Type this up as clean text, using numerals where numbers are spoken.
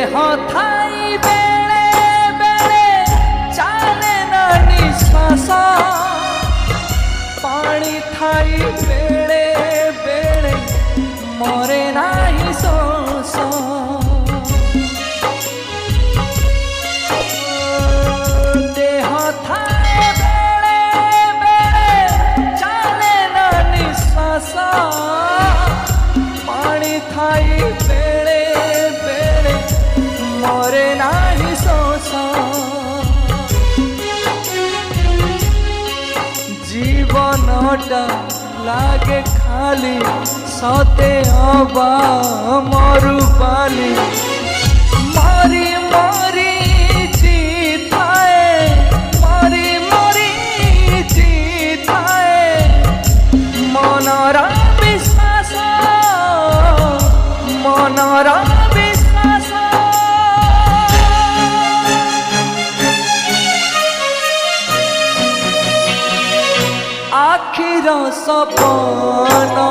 देह थाई बेले बेले चाले ना निश्वास पानी थाई बेले बेले मरे नाही सोस देह थाई बेले बेले चाले ना निश्वास पानी थाई बेले बेले मरे नाही सोस जीवनटा लागे खाली सते अबा मरुबाली मरी मरी जीताए मरी मरी जीताए मनरा विश्वास मनरा विश्वास आखिर सपना